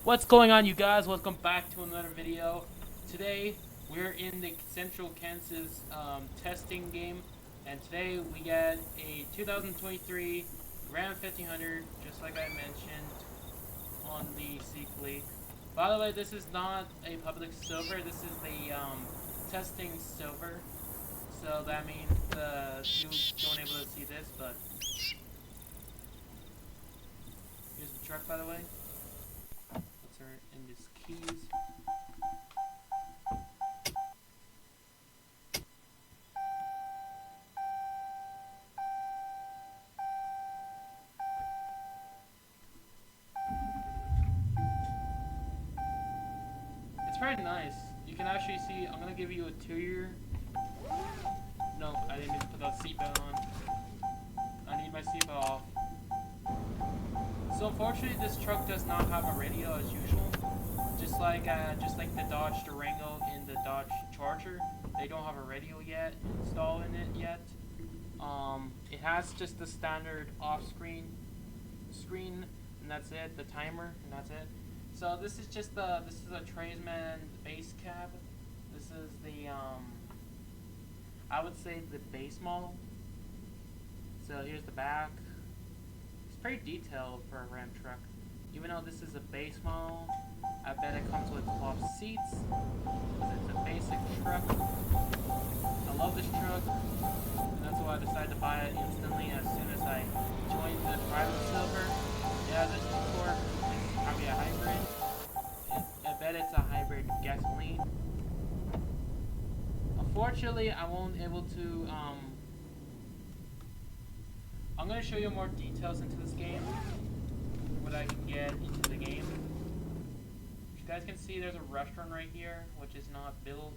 What's going on, you guys? Welcome back to another video. Today we're in the Central Kansas testing game, and today we get a 2023 Ram 1500, just like I mentioned on the Seek Leak. By the way, this is not a public server. This is the testing server, so that means you don't able to see this. But here's the truck, by the way. Let's turn in these keys. It's very nice. You can actually see, I'm gonna give you a interior. No, I didn't even put that seatbelt on. I need my seatbelt off. So unfortunately, this truck does not have a radio as usual. Just like the Dodge Durango and the Dodge Charger, they don't have a radio yet installed in it yet. It has just the standard off-screen screen, and that's it. The timer, and that's it. So this is just this is a Tradesman base cab. This is the I would say the base model. So here's the back. It's pretty detailed for a Ram truck. Even though this is a base model, I bet it comes with cloth seats. It's a basic truck. I love this truck. And that's why I decided to buy it instantly as soon as I joined the private server. It has a torque. It's probably a hybrid. I bet it's a hybrid gasoline. Unfortunately, I won't able to. I'm gonna show you more details into this game. What I can get into the game. You guys can see there's a restaurant right here, which is not built.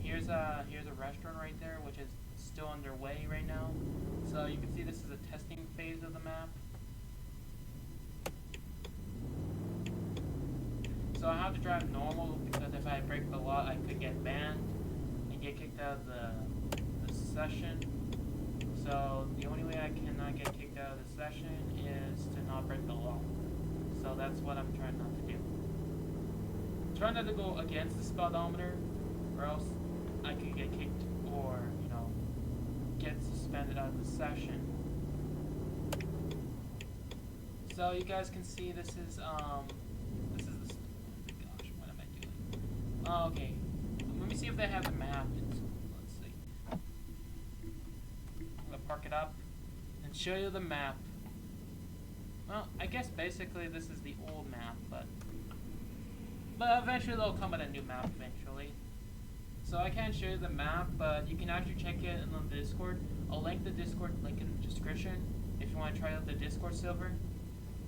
Here's a restaurant right there, which is still underway right now. So you can see this is a testing phase of the map. So I have to drive normal because if I break the law, I could get banned and get kicked out of the session. So the only way I cannot get kicked out of the session is to not break the law. So that's what I'm trying not to do. Try not to go against the speedometer, or else I could get kicked or, get suspended out of the session. So you guys can see this is the, oh gosh, what am I doing? Oh, okay. Let me see if they have the map. Let's see. I'm gonna park it up and show you the map. Well, I guess basically this is the old map, but eventually they'll come with a new map eventually. So I can't show you the map, but you can actually check it on the Discord. I'll link the Discord link in the description if you want to try out the Discord server.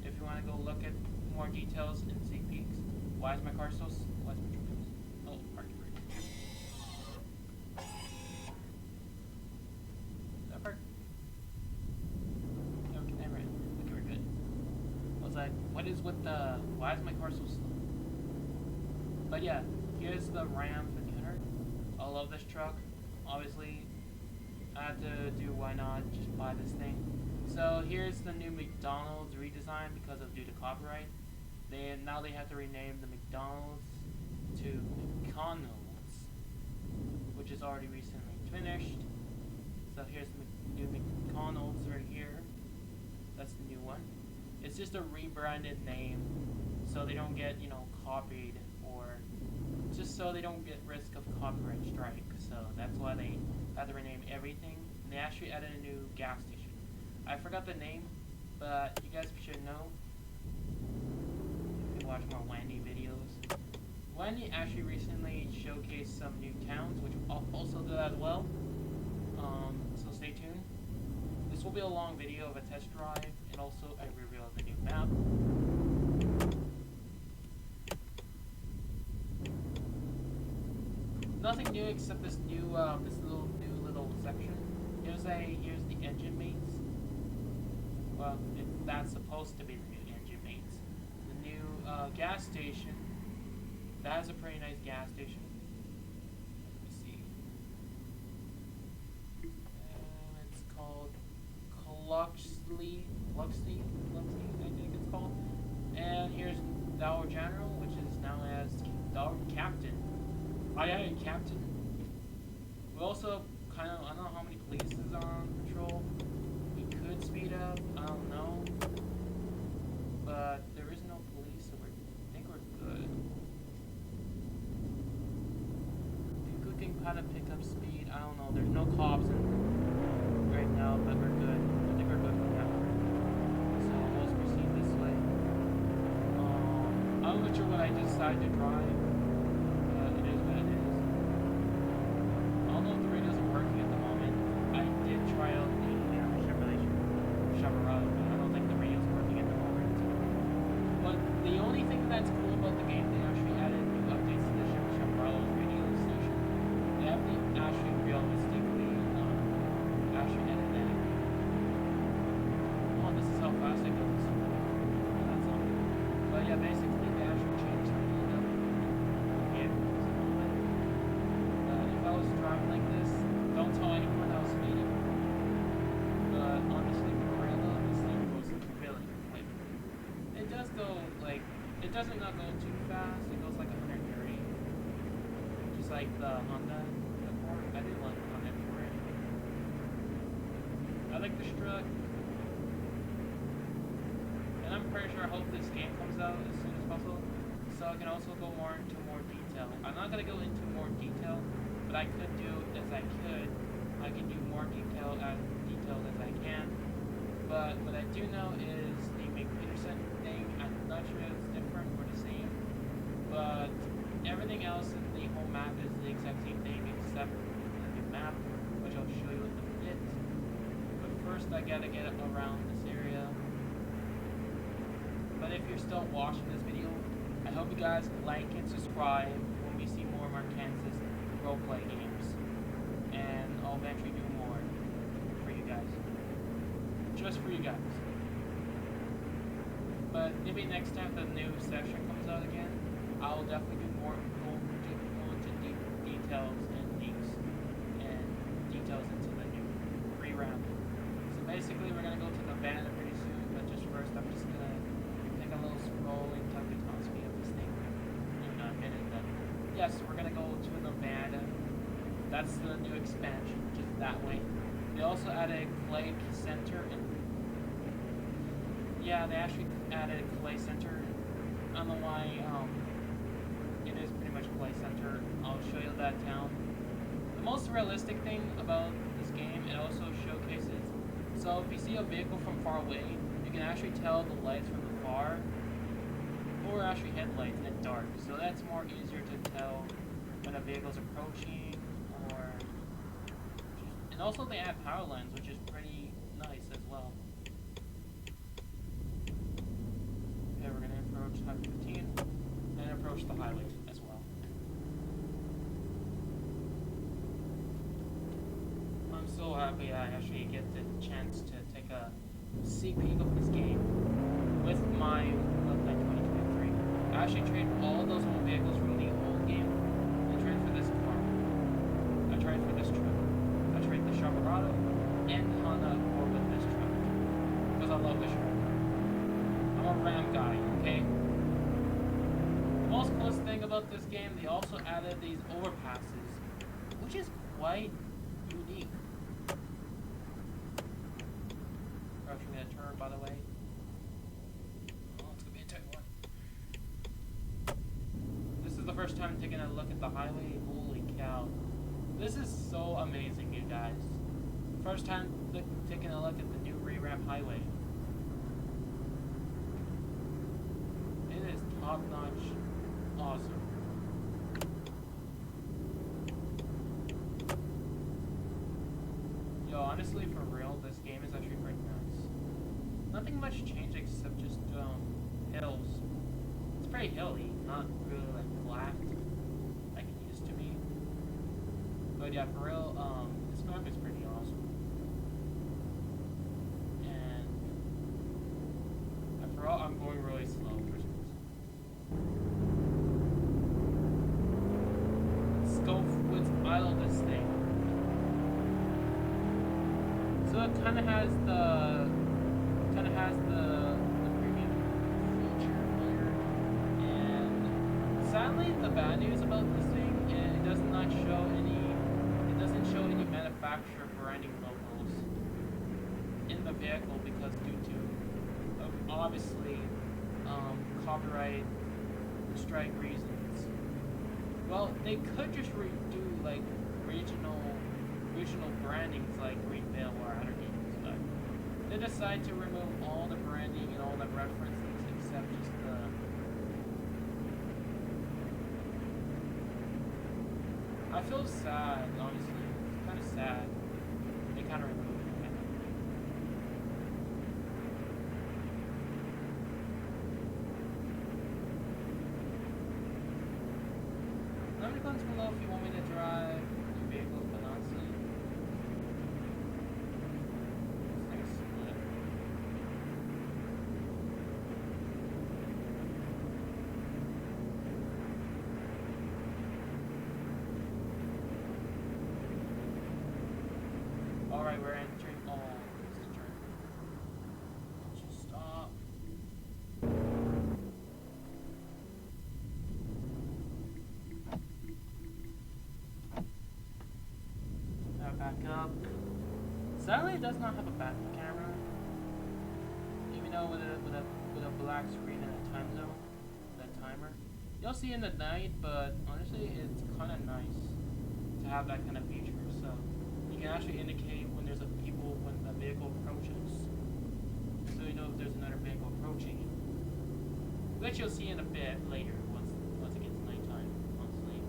If you want to go look at more details and sneak peeks. Why is my car so? Why is my truck so? Oh, parking brake. Is that park? Okay, right. Okay, we're good. I was like, what is with the? Why is my car so slow? But yeah, here's the Ram 1500. I love this truck. Obviously, I had to do why not just buy this thing. So here's the new McDonald's redesign because of due to copyright. Now they have to rename the McDonald's to McDonald's, which is already recently finished. So here's the new McDonald's right here. That's the new one. It's just a rebranded name, so they don't get copied, or just so they don't get risk of copyright strike. So that's why they had to rename everything. And they actually added a new gas station. I forgot the name, but you guys should know if you watch more Wendy videos. Wendy actually recently showcased some new towns, which I'll also do as well. So stay tuned. This will be a long video of a test drive and also a reveal of the new map. Nothing new except this new new little section. Here's the engine mates. Well, that's supposed to be the new engine mates. The new gas station. That is a pretty nice gas station. Let me see. It's called Luxley, I think it's called. And here's that I added captain. We also kind of, I don't know how many police is on patrol. We could speed up, I don't know. But there is no police, so I think we're good. We can kind of pick up speed, I don't know. There's no cops right now, but we're good. I think we're good for now. So let's proceed this way. I'm not sure what I decided to drive. It is what it is. I don't know if the radios are working at the moment. I did try out the Chevrolet, but I don't think the radio's working at the moment. But the only thing that's cool about the game, they actually added new updates to the Chevrolet radio station. They have the actually realistically actually edited it. Oh, this is how fast it goes. That's something. But yeah, basically they actually changed something up. If I was driving like this, don't tell anyone I was speeding. But honestly, for real though, this thing goes really quick. It does go like, it doesn't not go too fast. It goes like 130. Just like the Honda Accord. I didn't like the Honda Accord. I like the Strut. And I'm pretty sure I hope this game comes out as soon as possible, so I can also go more into more detail. I'm not gonna go into more detail, but I could do as I could. I can do more detailed as I can. But what I do know is the McPherson thing. I'm not sure if it's different or the same, but everything else in the whole map is the exact same thing except the new map, which I'll show you in a bit. But first, I gotta get around this area. But if you're still watching this video, I hope you guys like and subscribe when we see more of our Kansas roleplay games. And I'll eventually do more for you guys. Just for you guys. But maybe next time the new session comes out again, I will definitely do more go into deep details and details into the new rewrap. So basically we're gonna go to Nevada pretty soon, but just first I'm just gonna take a little scroll and talk the top speed of this thing. In a minute then. Yes, we're gonna go to Nevada. That's the new expansion, just that way. They also added Clay Center and yeah, they actually added Clay Center. I don't know why, it is pretty much Clay Center. I'll show you that town. The most realistic thing about this game, it also showcases, so if you see a vehicle from far away, you can actually tell the lights from the car, or actually headlights in the dark. So that's more easier to tell when a vehicle's approaching, or and also they add power lines, which is pretty nice as well. Okay, we're gonna approach Highway 15 and approach the highway as well. I'm so happy I actually get the chance to take a sneak peek of this game with my 2023. I actually traded all those old vehicles from the old game. I traded for this car. I traded for this truck. I traded the Chevrolet and Honda Accord with this truck because I love this truck. I'm a Ram guy, okay? The most coolest thing about this game, they also added these overpasses, which is quite unique. Approaching that turn, by the way. Oh, it's gonna be a tight one. This is the first time taking a look at the highway. Holy cow. This is so amazing, you guys. First time taking a look at the new rewrap highway. It is top-notch awesome. Yo, honestly, for real, this game is actually pretty nice. Nothing much changed except just hills. It's pretty hilly, not really like flat like it used to be. But yeah, for real, this map is pretty awesome. And for all, I'm going really slow for some reason. Let's go with idle this thing. So it kind of has the premium feature here, and sadly the bad news about this thing, it does not show any. It doesn't show any manufacturer branding logos in the vehicle because due to obviously copyright strike reasons. Well, they could just redo like regional brandings like Greenville or other games, but they decide to remove all the branding and all the references except just the. I feel sad, honestly. It's kind of sad. They kind of removed it. Let me know in the comments below if you want me to drive your vehicles, but honestly, it's like a split. Alright, we're entering. Oh, this is a turn. Just stop. Back up. Sadly, it does not have a back camera. Even though with a black screen and a time zone, that timer. You'll see in the night, but honestly, it's kind of nice to have that kind of feature. So you can actually indicate when there's when the vehicle approaches, so you know if there's another vehicle approaching. Which you'll see in a bit later once it gets nighttime. Honestly.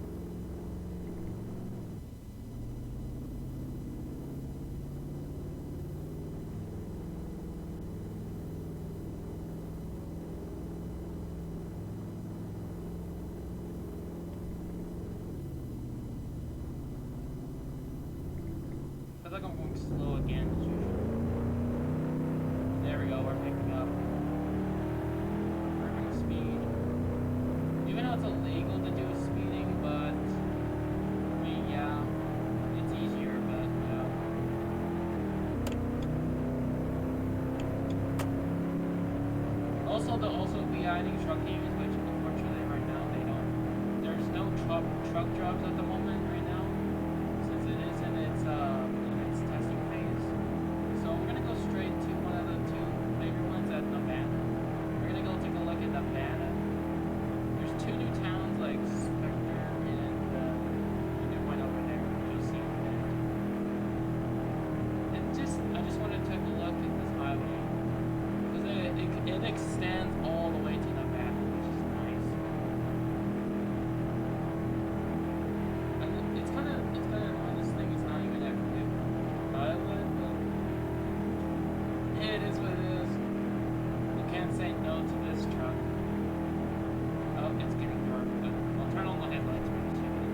I feel like I'm going slow again as usual. There we go, we're picking up. We're going speed. Even though it's illegal to do speeding, but I mean, yeah, it's easier, but yeah. Also, they'll also be adding truck games, which unfortunately right now they don't. There's no truck jobs at the moment right now, since it is in its testing phase. So we're gonna go straight to one of the two bigger ones at Nevada. We're gonna go take a look at Nevada. There's two new towns like Spectre and there one over there. You'll see in a minute. I just want to take a look at this highway because it extends all the way to Nevada, which is nice. And it's kind of annoying. This thing is not even that big. It is what it is. You can't say no to this truck. Oh, it's getting dark. I'll turn on the headlights for a second.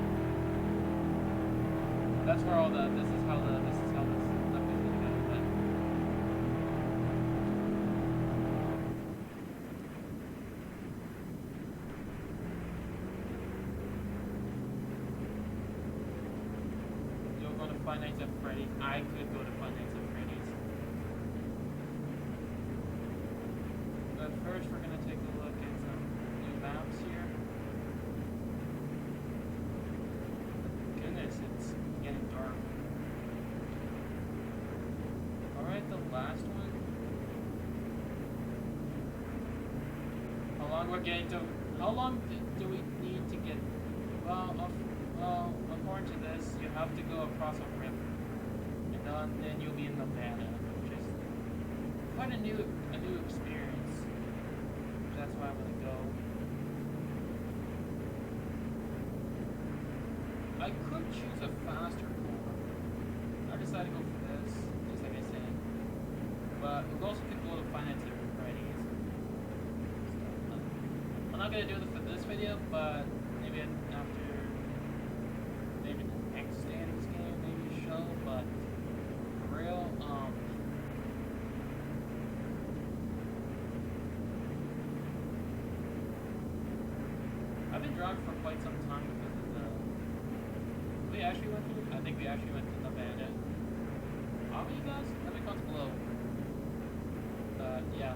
That's where all the. This is how this stuff is gonna go. But you'll go to Five Nights at Freddy's. I could go to Five Nights at Freddy's. But first, we're gonna take a look at some new maps here. Goodness, it's getting dark. Alright, the last one. How long do we need to get? Well, according to this, you have to go across a river, and then you'll be in Nevada, which is quite a new experience. That's why I want to go. I could choose a faster car. I decided to go for this, just like I said. But we also could go to Five Nights at Freddy's. I'm not gonna do it for this video, but maybe after maybe the next standings game, maybe show. But for real, I've been driving for quite some time because of the. I think we actually went to Nevada. How many guys? Let me comment below. Yeah.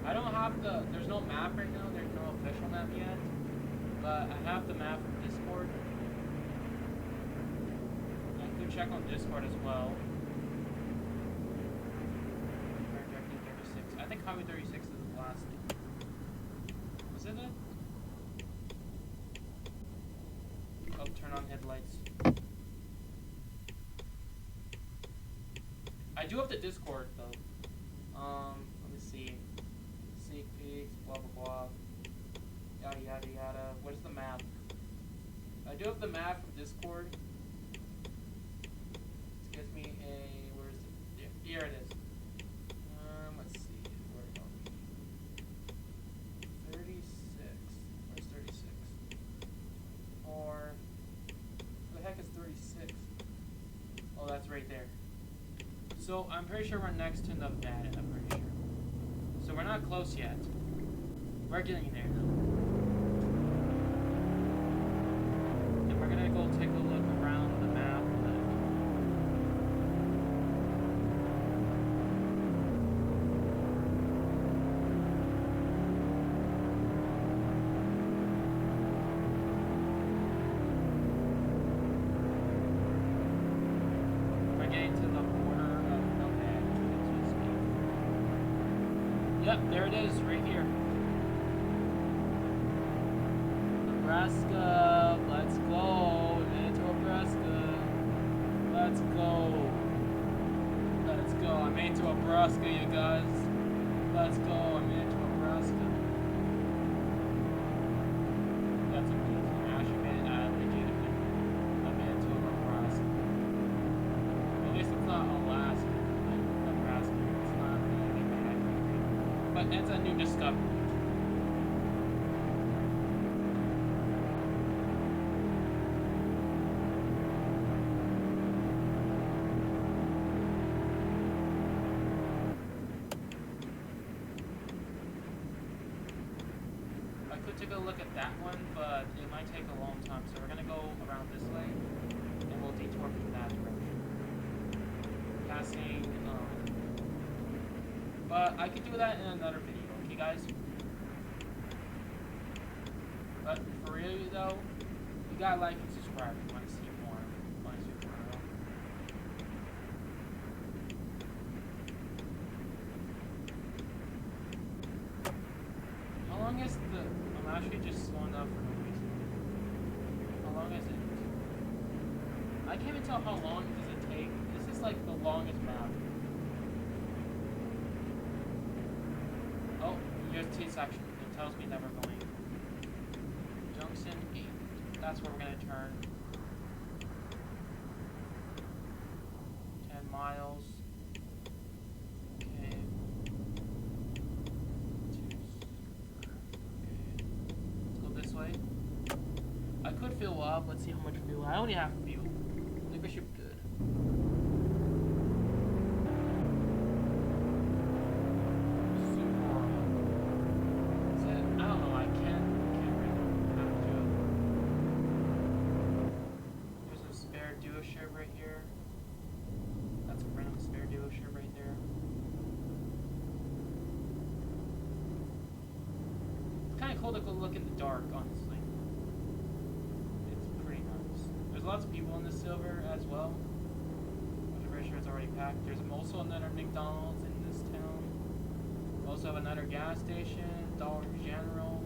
I don't have there's no map right now, there's no official map yet, but I have the map from Discord. I could check on Discord as well. I think Highway 36 is the last thing. Was it it? Oh, turn on headlights. I do have the Discord though. Let me see. Sneak peeks, blah blah blah. Yada yada yada. Where's the map? I do have the map from Discord. This gives me a, where is it? Here it is. Let's see. Where are we? 36. Where's 36? Or who the heck is 36? Oh, that's right there. So I'm pretty sure we're next to Nevada, I'm pretty sure. So we're not close yet. We're getting there though. And we're gonna go take a look around the map. We're getting to the border of Nevada. Yep, there it is, right here. Nebraska, let's go. We made it to Nebraska. Let's go. Let's go. I made it to Nebraska, you guys. Let's go. I made it to Nebraska. That's amazing. I actually made it legitimate. I made it to Nebraska. At least it's not Alaska, like Nebraska. It's not really bad. But it's a new discovery. Take a look at that one, but it might take a long time, so we're gonna go around this way and we'll detour from that direction, passing but I could do that in another video, okay guys? But for real though, you gotta like and subscribe if you want to see more. How long is the... I'm actually just slowing down for no reason. How long is it? I can't even tell how long does it take. This is like the longest map. Oh, here's T section. It tells me that we're going. Junction 8. That's where we're going to turn. 10 miles. Okay. Way. I could fill up. Let's see how much fuel. I only have fuel. I think we should be good. Super. Is it? I don't know. I can't really have fuel. There's a spare dealership right here. That's a random spare dealership right there. It's kind of cool to go look in the dark, honestly. It's pretty nice. There's lots of people in the silver as well. I'm pretty sure it's already packed. There's also another McDonald's in this town. We also have another gas station, Dollar General.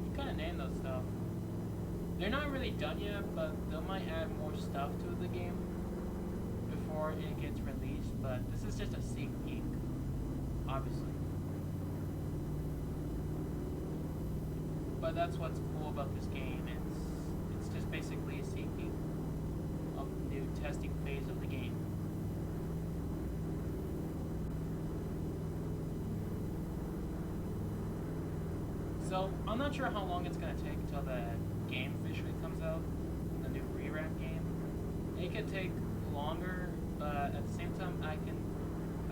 You kind of name those stuff. They're not really done yet, but they might add more stuff to the game before it gets released. But this is just a sneak peek, obviously. But that's what's cool about this game. It's just basically a sneak peek of the new testing phase of the game. So I'm not sure how long it's gonna take until the game officially comes out, the new rewrap game. It could take longer, but at the same time I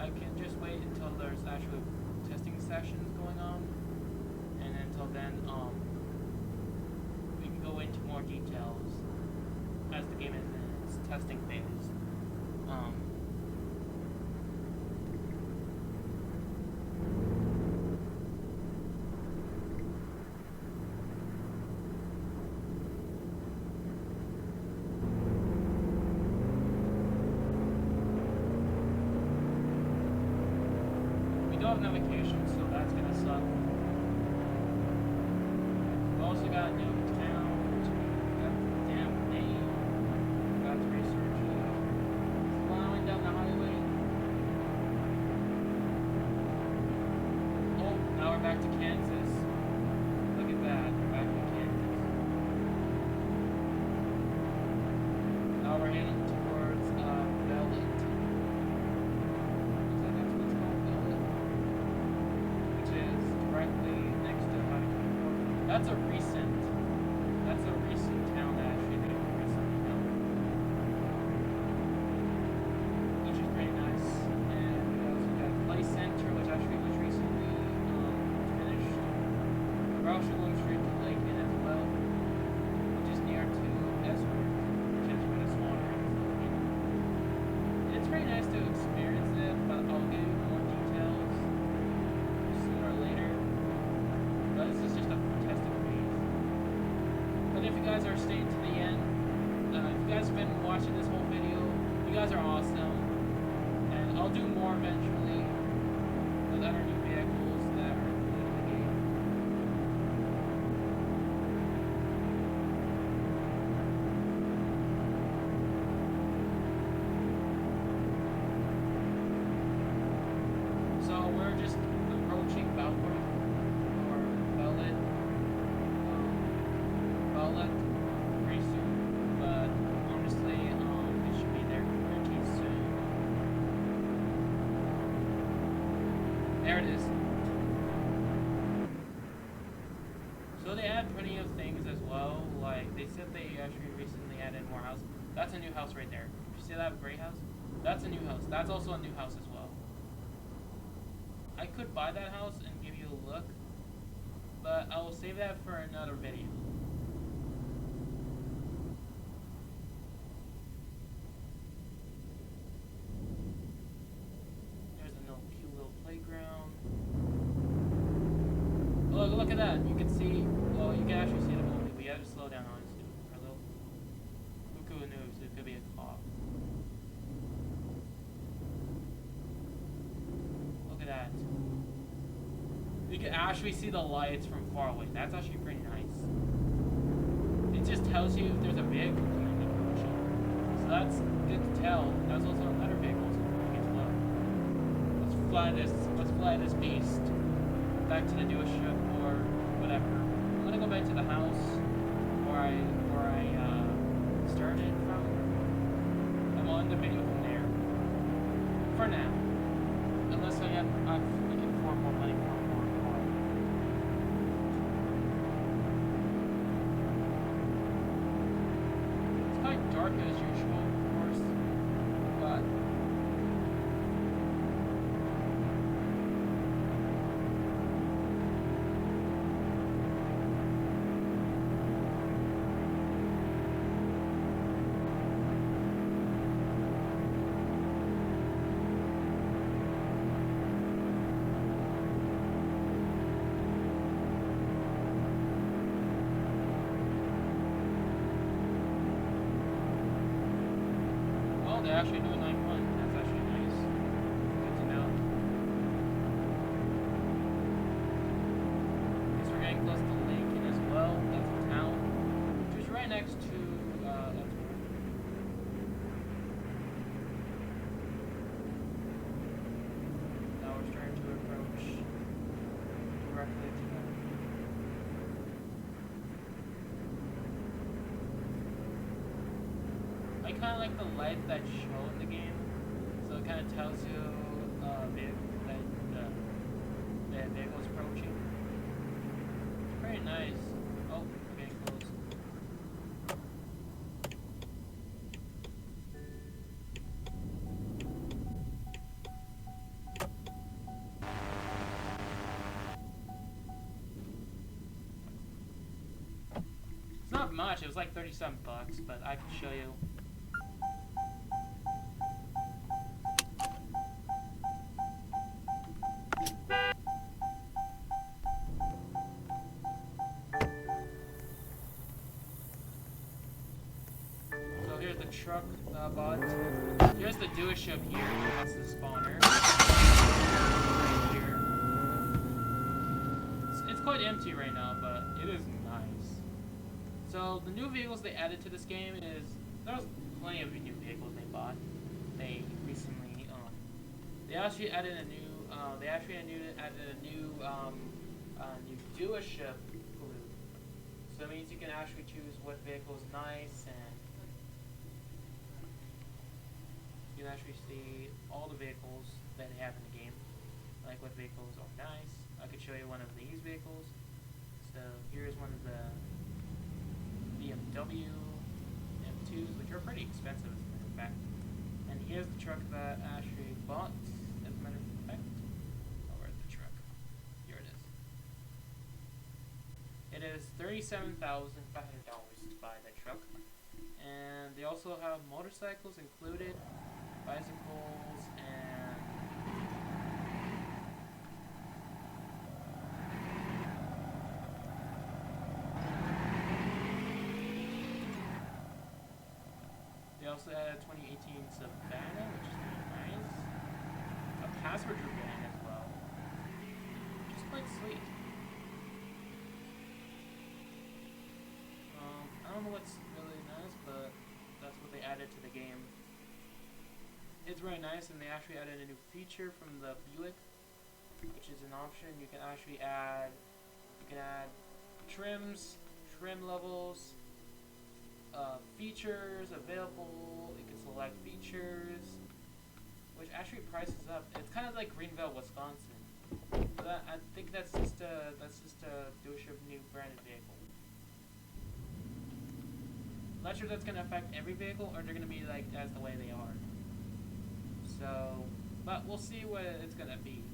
can just wait until there's actual testing sessions going on. And until then, we can go into more details as the game is in its testing phase. don't have navigation, so that's gonna suck. We also got a new town, which we got the damn name. Got to research it. Flying down the highway. Oh, now we're back to Kansas. Look at that, we're back to Kansas. Now we're heading towards Bellet. That's what it's called, Bellet. Which is directly next to I-24. That's a recent town that actually they recently built. Which is pretty nice. And we also got Play Center, which actually was recently finished. We're also going straight to Lakeland as well, which is near to Esward, which is where the smaller is located. And it's pretty nice to experience it, but I'll give you more details sooner or later. But this is just a testing phase. But if you guys are staying to the end, if you guys have been watching this whole video, you guys are awesome. And I'll do more eventually with other new vehicles that are included in the game. So we're just approaching Belfort or Bellet. Bellet pretty soon, but honestly, it should be there pretty soon. There it is. So they add plenty of things as well. Like they said, they actually recently added more houses. That's a new house right there. You see that gray house? That's a new house. That's also a new house as well. I could buy that house and give you a look, but I will save that for another video. There's a cute little playground. Look at that. You can see, well, you can actually see the movie, but you have to slow down honestly. Or a little. Who knows? It could be a cop. Look at that. You can actually see the lights from far away. That's actually pretty nice. It just tells you if there's a vehicle coming approaching. So that's good to tell. There's also another vehicle coming as well. Let's fly this beast back to the dealership or whatever. I'm gonna go back to the house where I started from. And we'll end the video from there. For now. Unless we can afford more money for more car. It's quite dark as usual, of course, but they're actually doing 9-1. That's actually nice. Good to know. Guess we're getting close to Lincoln as well. That's a town, which is right next to Edgewood. Now we're starting to approach directly to them. I kind of like the light that show in the game, so it kind of tells you that the vehicle's approaching. It's pretty nice. Oh, we're getting close. It's not much. It was like 37 bucks, but I can show you. Here's the truck bot. Here's the dealership here. That's the spawner. Right here. bit empty right now, but it is nice. So the new vehicles they added to this game is there's plenty of new vehicles they bought. They recently they actually added a new new dealership group. So it means you can actually choose what vehicle is nice, and you can actually see all the vehicles that they have in the game, like what vehicles are nice. I could show you one of these vehicles. So here's one of the BMW M2s, which are pretty expensive as a matter of fact. And here's the truck that I actually bought, as a matter of fact. Oh, where's the truck? Here it is. It is $37,500 to buy that truck. And they also have motorcycles included, bicycles, and they also had a 2018 Savannah, which is really nice. A passenger van as well, which is quite sweet. I don't know what's really nice, but that's what they added to the game. It's really nice, and they actually added a new feature from the Buick, which is an option. You can actually add trims, trim levels, features available. You can select features, which actually prices up. It's kind of like Greenville, Wisconsin. But I think that's just a dealership new branded vehicle. I'm not sure if that's gonna affect every vehicle, or they're gonna be like as the way they are. So, but we'll see what it's gonna be.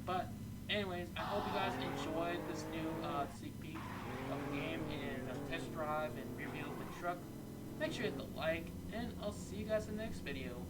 But anyways, I hope you guys enjoyed this new sneak peek of the game and test drive and review of the truck. Make sure to hit the like, and I'll see you guys in the next video.